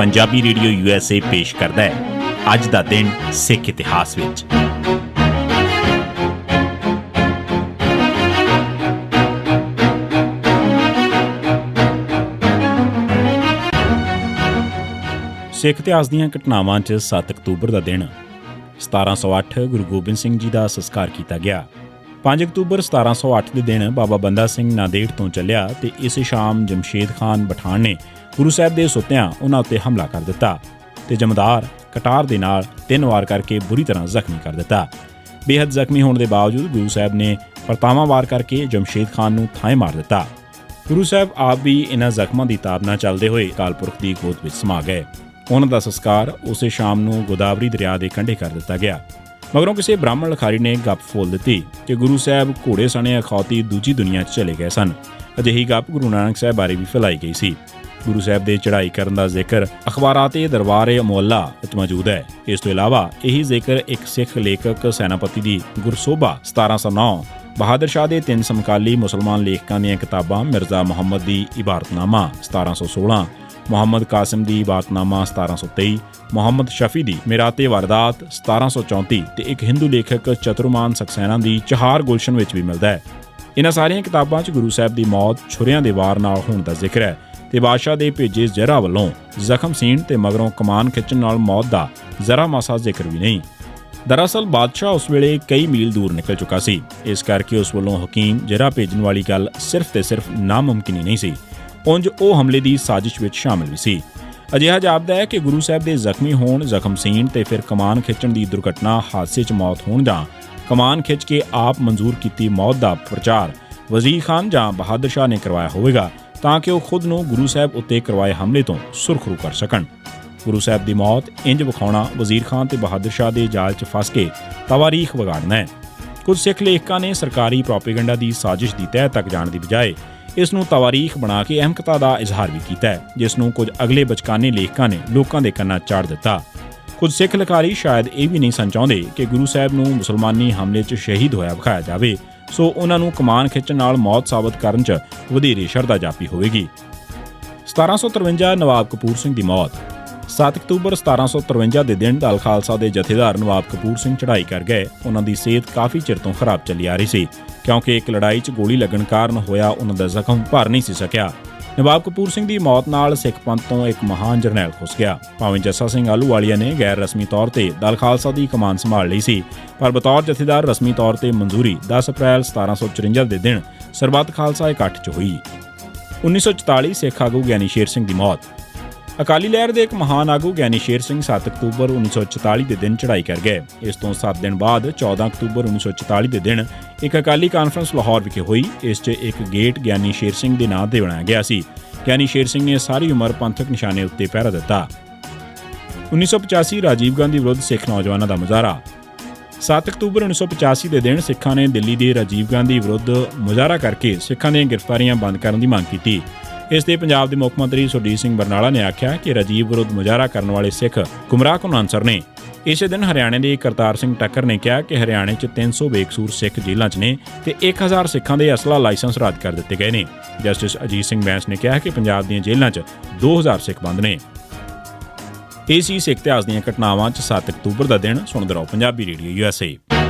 Punjabi radio USA ਪੇਸ਼ ਕਰਦਾ ਹੈ ਅੱਜ ਦਾ ਦਿਨ ਸਿੱਖ ਇਤਿਹਾਸ ਵਿੱਚ। ਸਿੱਖ ਇਤਿਹਾਸ ਦੀਆਂ ਘਟਨਾਵਾਂ 'ਚ 7 ਅਕਤੂਬਰ ਦਾ ਦਿਨ 1708 ਗੁਰੂ ਗੋਬਿੰਦ ਸਿੰਘ ਜੀ ਦਾ ਸੰਸਕਾਰ ਕੀਤਾ ਗਿਆ। 5 ਅਕਤੂਬਰ 1708 ਦੇ ਦਿਨ ਬਾਬਾ ਬੰਦਾ ਸਿੰਘ ਨਾਂਦੇੜ ਤੋਂ ਚੱਲਿਆ ਤੇ ਇਸੇ ਸ਼ਾਮ ਜਮਸ਼ੇਦ ਖਾਨ ਪਠਾਨ ਨੇ ਗੁਰੂ ਸਾਹਿਬ ਦੇ ਸੁੱਤਿਆਂ ਉਹਨਾਂ ਉੱਤੇ ਹਮਲਾ ਕਰ ਦਿੱਤਾ ਤੇ ਜਮਦਾਰ ਕਟਾਰ ਦੇ ਨਾਲ 3 ਵਾਰ ਕਰਕੇ ਬੁਰੀ ਤਰ੍ਹਾਂ ਜ਼ਖਮੀ ਕਰ ਦਿੱਤਾ। ਬੇਹੱਦ ਜ਼ਖਮੀ ਹੋਣ ਦੇ ਬਾਵਜੂਦ ਗੁਰੂ ਸਾਹਿਬ ਨੇ ਪਰਤਾਵਾਂ ਵਾਰ ਕਰਕੇ ਜਮਸ਼ੇਦ ਖਾਨ ਨੂੰ ਥਾਂ ਮਾਰ ਦਿੱਤਾ। ਗੁਰੂ ਸਾਹਿਬ ਆਪ ਵੀ ਇਹਨਾਂ ਜ਼ਖਮਾਂ ਦੀ ਤਾਬ ਨਾਲ ਚੱਲਦੇ ਹੋਏ ਅਕਾਲ ਪੁਰਖ ਦੀ ਗੋਦ ਵਿੱਚ ਸਮਾ ਗਏ। ਉਹਨਾਂ ਦਾ ਸੰਸਕਾਰ ਉਸੇ ਸ਼ਾਮ ਨੂੰ ਗੋਦਾਵਰੀ ਦਰਿਆ ਦੇ ਕੰਢੇ ਕਰ ਦਿੱਤਾ ਗਿਆ। ਮਗਰੋਂ ਕਿਸੇ ਬ੍ਰਾਹਮਣ ਲਿਖਾਰੀ ਨੇ ਗੱਪ ਫੋਲ ਦਿੱਤੀ ਕਿ ਗੁਰੂ ਸਾਹਿਬ ਘੋੜੇ ਸਣੇ ਅਖੌਤੀ ਦੂਜੀ ਦੁਨੀਆ 'ਚ ਚਲੇ ਗਏ ਸਨ। ਅਜਿਹੀ ਗੱਪ ਗੁਰੂ ਨਾਨਕ ਸਾਹਿਬ ਬਾਰੇ ਵੀ ਫੈਲਾਈ ਗਈ ਸੀ। ਗੁਰੂ ਸਾਹਿਬ ਦੇ ਚੜ੍ਹਾਈ ਕਰਨ ਦਾ ਜ਼ਿਕਰ ਅਖਬਾਰਾਤ-ਏ ਦਰਬਾਰ-ਏ-ਮੁਅੱਲਾ ਵਿੱਚ ਮੌਜੂਦ ਹੈ। ਇਸ ਤੋਂ ਇਲਾਵਾ ਇਹੀ ਜ਼ਿਕਰ ਇੱਕ ਸਿੱਖ ਲੇਖਕ ਸੈਨਾਪਤੀ ਦੀ ਗੁਰਸੋਭਾ 1709, ਬਹਾਦਰ ਸ਼ਾਹ ਦੇ 3 ਸਮਕਾਲੀ ਮੁਸਲਮਾਨ ਲੇਖਕਾਂ ਦੀਆਂ ਕਿਤਾਬਾਂ ਮਿਰਜ਼ਾ ਮੁਹੰਮਦ ਦੀ ਇਬਾਰਤਨਾਮਾ 1716, ਮੁਹੰਮਦ ਕਾਸਿਮ ਦੀ ਇਬਾਰਤਨਾਮਾ 1723, ਮੁਹੰਮਦ ਸ਼ਫੀ ਦੀ ਮਿਰਾਤੇ ਵਾਰਦਾਤ 1734 ਤੇ ਇੱਕ ਹਿੰਦੂ ਲੇਖਕ ਚਤੁਰਮਾਨ ਸਕਸੈਨਾ ਦੀ ਚਹਾਰ ਗੁਲਸ਼ਨ ਵਿੱਚ ਵੀ ਮਿਲਦਾ ਹੈ। ਇਹਨਾਂ ਸਾਰੀਆਂ ਕਿਤਾਬਾਂ 'ਚ ਗੁਰੂ ਸਾਹਿਬ ਦੀ ਮੌਤ ਛੁਰਿਆਂ ਦੇ ਵਾਰ ਨਾਲ ਹੋਣ ਦਾ ਜ਼ਿਕਰ ਹੈ ਤੇ ਬਾਦਸ਼ਾਹ ਦੇ ਭੇਜੇ ਜ਼ਰਾ ਵੱਲੋਂ ਜ਼ਖਮ ਸੀਣ ਤੇ ਮਗਰੋਂ ਕਮਾਨ ਖਿੱਚਣ ਨਾਲ ਮੌਤ ਦਾ ਜ਼ਰਾ ਮਾਸਾ ਜ਼ਿਕਰ ਵੀ ਨਹੀਂ। ਦਰਅਸਲ ਬਾਦਸ਼ਾਹ ਉਸ ਵੇਲੇ ਕਈ ਮੀਲ ਦੂਰ ਨਿਕਲ ਚੁੱਕਾ ਸੀ, ਇਸ ਕਰਕੇ ਉਸ ਵੱਲੋਂ ਹਕੀਮ ਜ਼ਰਾ ਭੇਜਣ ਵਾਲੀ ਗੱਲ ਸਿਰਫ ਤੇ ਸਿਰਫ ਨਾਮੁਮਕਿਨ ਹੀ ਨਹੀਂ ਸੀ, ਉਂਝ ਉਹ ਹਮਲੇ ਦੀ ਸਾਜ਼ਿਸ਼ ਵਿੱਚ ਸ਼ਾਮਿਲ ਵੀ ਸੀ। ਅਜਿਹਾ ਜਾਪਦਾ ਹੈ ਕਿ ਗੁਰੂ ਸਾਹਿਬ ਦੇ ਜ਼ਖਮੀ ਹੋਣ, ਜ਼ਖਮ ਸੀਣ ਤੇ ਫਿਰ ਕਮਾਨ ਖਿੱਚਣ ਦੀ ਦੁਰਘਟਨਾ ਹਾਦਸੇ 'ਚ ਮੌਤ ਹੋਣ ਜਾਂ ਕਮਾਨ ਖਿੱਚ ਕੇ ਆਪ ਮਨਜ਼ੂਰ ਕੀਤੀ ਮੌਤ ਦਾ ਪ੍ਰਚਾਰ ਵਜ਼ੀਰ ਖਾਨ ਜਾਂ ਬਹਾਦਰ ਸ਼ਾਹ ਨੇ ਕਰਵਾਇਆ ਹੋਵੇਗਾ ਤਾਂ ਕਿ ਉਹ ਖੁਦ ਨੂੰ ਗੁਰੂ ਸਾਹਿਬ ਉੱਤੇ ਕਰਵਾਏ ਹਮਲੇ ਤੋਂ ਸੁਰਖਰੂ ਕਰ ਸਕਣ। ਗੁਰੂ ਸਾਹਿਬ ਦੀ ਮੌਤ ਇੰਜ ਵਿਖਾਉਣਾ ਵਜ਼ੀਰ ਖਾਨ ਤੇ ਬਹਾਦਰ ਸ਼ਾਹ ਦੇ ਜਾਲ 'ਚ ਫਸ ਕੇ ਤਵਾਰੀਖ ਵਿਗਾੜਨਾ ਹੈ। ਕੁਝ ਸਿੱਖ ਲੇਖਕਾਂ ਨੇ ਸਰਕਾਰੀ ਪ੍ਰੋਪੇਗੈਂਡਾ ਦੀ ਸਾਜ਼ਿਸ਼ ਦੀ ਤਹਿ ਤੱਕ ਜਾਣ ਦੀ ਬਜਾਏ ਇਸ ਨੂੰ ਤਵਾਰੀਖ ਬਣਾ ਕੇ ਅਹਿਮਕਤਾ ਦਾ ਇਜ਼ਹਾਰ ਵੀ ਕੀਤਾ ਹੈ, ਜਿਸ ਨੂੰ ਕੁਝ ਅਗਲੇ ਬਚਕਾਨੇ ਲੇਖਕਾਂ ਨੇ ਲੋਕਾਂ ਦੇ ਕੰਨਾਂ ਚਾੜ ਦਿੱਤਾ। ਕੁਝ ਸਿੱਖ ਲਿਖਾਰੀ ਸ਼ਾਇਦ ਇਹ ਵੀ ਨਹੀਂ ਸਨ ਚਾਹੁੰਦੇ ਕਿ ਗੁਰੂ ਸਾਹਿਬ ਨੂੰ ਮੁਸਲਮਾਨੀ ਹਮਲੇ 'ਚ ਸ਼ਹੀਦ ਹੋਇਆ ਵਿਖਾਇਆ ਜਾਵੇ, ਸੋ ਉਹਨਾਂ ਨੂੰ ਕਮਾਨ ਖਿੱਚਣ ਨਾਲ ਮੌਤ ਸਾਬਤ ਕਰਨ 'ਚ ਵਧੇਰੇ ਸ਼ਰਧਾ ਜਾਪੀ ਹੋਵੇਗੀ। 1753 ਨਵਾਬ ਕਪੂਰ ਸਿੰਘ ਦੀ ਮੌਤ। 7 ਅਕਤੂਬਰ 1753 ਦੇ ਦਿਨ ਦਲ ਖਾਲਸਾ ਦੇ ਜਥੇਦਾਰ ਨਵਾਬ ਕਪੂਰ ਸਿੰਘ ਚੜ੍ਹਾਈ ਕਰ ਗਏ। ਉਹਨਾਂ ਦੀ ਸਿਹਤ ਕਾਫੀ ਚਿਰ ਤੋਂ ਖਰਾਬ ਚੱਲੀ ਆ ਰਹੀ ਸੀ ਕਿਉਂਕਿ ਇੱਕ ਲੜਾਈ 'ਚ ਗੋਲੀ ਲੱਗਣ ਕਾਰਨ ਹੋਇਆ ਉਹਨਾਂ ਦਾ ਜ਼ਖਮ ਭਰ ਨਹੀਂ ਸੀ ਸਕਿਆ। ਨਵਾਬ ਕਪੂਰ ਸਿੰਘ ਦੀ ਮੌਤ ਨਾਲ ਸਿੱਖ ਪੰਥ ਤੋਂ ਇੱਕ ਮਹਾਨ ਜਰਨੈਲ ਖੁੱਸ ਗਿਆ। ਭਾਵੇਂ ਜੱਸਾ ਸਿੰਘ ਆਹਲੂਵਾਲੀਆ ਨੇ ਗੈਰ ਰਸਮੀ ਤੌਰ ਤੇ ਦਲ ਖਾਲਸਾ ਦੀ ਕਮਾਨ ਸੰਭਾਲ ਲਈ ਸੀ, ਪਰ ਬਤੌਰ ਜਥੇਦਾਰ ਰਸਮੀ ਤੌਰ ਤੇ ਮਨਜ਼ੂਰੀ 10 ਅਪ੍ਰੈਲ 1754 ਦੇ ਦਿਨ ਸਰਬੱਤ ਖਾਲਸਾ ਇਕੱਠ 'ਚ ਹੋਈ। 1944 ਸਿੱਖ ਆਗੂ ਗਿਆਨੀ ਸ਼ੇਰ ਸਿੰਘ ਦੀ ਮੌਤ। ਅਕਾਲੀ ਲਹਿਰ ਦੇ ਇੱਕ ਮਹਾਨ ਆਗੂ ਗਿਆਨੀ ਸ਼ੇਰ ਸਿੰਘ 7 ਅਕਤੂਬਰ 1944 ਦੇ ਦਿਨ ਚੜ੍ਹਾਈ ਕਰ ਗਏ। ਇਸ ਤੋਂ 7 ਦਿਨ ਬਾਅਦ 14 ਅਕਤੂਬਰ 1944 ਦੇ ਦਿਨ ਇੱਕ ਅਕਾਲੀ ਕਾਨਫਰੰਸ ਲਾਹੌਰ ਵਿਖੇ ਹੋਈ। ਇਸ 'ਚ ਇੱਕ ਗੇਟ ਗਿਆਨੀ ਸ਼ੇਰ ਸਿੰਘ ਦੇ ਨਾਂ ਤੇ ਬਣਾਇਆ ਗਿਆ ਸੀ। ਗਿਆਨੀ ਸ਼ੇਰ ਸਿੰਘ ਨੇ ਸਾਰੀ ਉਮਰ ਪੰਥਕ ਨਿਸ਼ਾਨੇ ਉੱਤੇ ਪਹਿਰਾ ਦਿੱਤਾ। 1985 ਰਾਜੀਵ ਗਾਂਧੀ ਵਿਰੁੱਧ ਸਿੱਖ ਨੌਜਵਾਨਾਂ ਦਾ ਮੁਜ਼ਾਹਰਾ। 7 ਅਕਤੂਬਰ 1985 ਦੇ ਦਿਨ ਸਿੱਖਾਂ ਨੇ ਦਿੱਲੀ ਦੇ ਰਾਜੀਵ ਗਾਂਧੀ ਵਿਰੁੱਧ ਮੁਜ਼ਾਹਰਾ ਕਰਕੇ ਸਿੱਖਾਂ ਦੀਆਂ ਗ੍ਰਿਫਤਾਰੀਆਂ ਬੰਦ ਕਰਨ ਦੀ ਮੰਗ ਕੀਤੀ। ਇਸ ਤੇ ਪੰਜਾਬ ਦੇ ਮੁੱਖ ਮੰਤਰੀ ਸੁਰਜੀਤ ਸਿੰਘ ਬਰਨਾਲਾ ਨੇ ਆਖਿਆ ਕਿ ਰਾਜੀਵ ਵਿਰੁੱਧ ਮੁਜ਼ਾਹਰਾ ਕਰਨ ਵਾਲੇ ਸਿੱਖ ਗੁੰਮਰਾਹਕੁਨ ਅਨਸਰ ਨੇ। ਇਸੇ ਦਿਨ ਹਰਿਆਣੇ ਦੇ ਕਰਤਾਰ ਸਿੰਘ ਟੱਕਰ ਨੇ ਕਿਹਾ ਕਿ ਹਰਿਆਣੇ 'ਚ 300 ਬੇਕਸੂਰ ਸਿੱਖ ਜੇਲ੍ਹਾਂ 'ਚ ਨੇ ਤੇ 1000 ਸਿੱਖਾਂ ਦੇ ਅਸਲਾ ਲਾਇਸੈਂਸ ਰੱਦ ਕਰ ਦਿੱਤੇ ਗਏ ਨੇ। ਜਸਟਿਸ ਅਜੀਤ ਸਿੰਘ ਬੈਂਸ ਨੇ ਕਿਹਾ ਕਿ ਪੰਜਾਬ ਦੀਆਂ ਜੇਲ੍ਹਾਂ 'ਚ 2000 ਸਿੱਖ ਬੰਦ ਨੇ। ਇਹ ਸੀ ਸਿੱਖ ਇਤਿਹਾਸ ਦੀਆਂ ਘਟਨਾਵਾਂ 'ਚ 7 ਅਕਤੂਬਰ ਦਾ ਦਿਨ। ਸੁਣਦੇ ਰਹੋ ਪੰਜਾਬੀ ਰੇਡੀਓ USA।